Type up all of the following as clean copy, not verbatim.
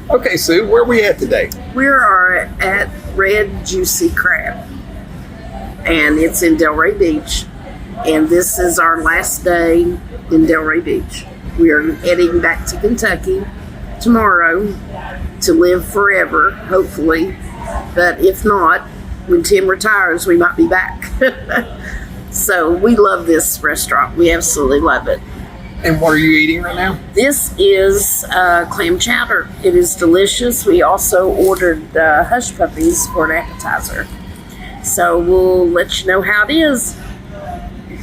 Okay, Sue, where are we at today? We are at Red Juicy Crab, and it's in Delray Beach. And this is our last day in Delray Beach. We are heading back to Kentucky tomorrow to live forever, hopefully. But if not, when Tim retires, we might be back. So we love this restaurant. We absolutely love it. And what are you eating right now? This is clam chowder. It is delicious. We also ordered hush puppies for an appetizer. So we'll let you know how it is.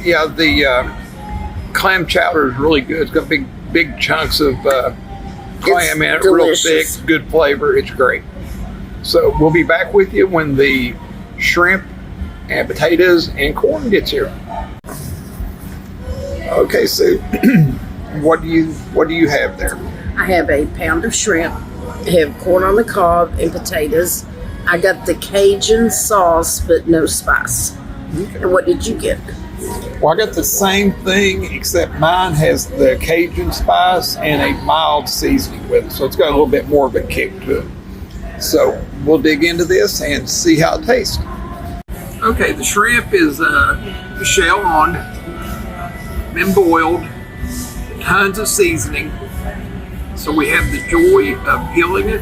Yeah, the clam chowder is really good. It's got big chunks of clam in it, real thick, good flavor. It's great. So we'll be back with you when the shrimp and potatoes and corn gets here. Okay, Sue, what do you have there? I have a pound of shrimp. I have corn on the cob and potatoes. I got the Cajun sauce, but no spice. Okay. And what did you get? Well, I got the same thing, except mine has the Cajun spice and a mild seasoning with it, so it's got a little bit more of a kick to it. So we'll dig into this and see how it tastes. Okay, the shrimp is shell on, been boiled, tons of seasoning. So we have the joy of peeling it.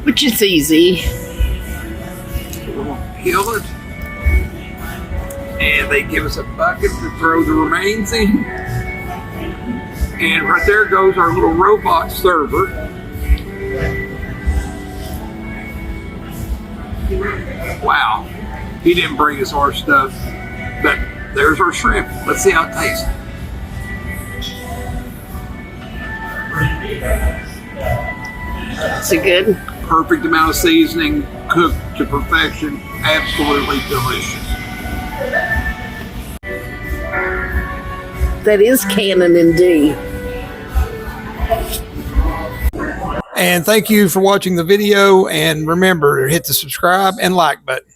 Which is easy. We'll peel it. And they give us a bucket to throw the remains in. And right there goes our little robot server. Wow, he didn't bring us our stuff, but there's our shrimp. Let's see how it tastes. Is it good? Perfect amount of seasoning, cooked to perfection, absolutely delicious. That is canon indeed. And thank you for watching the video, and remember to hit the subscribe and like button.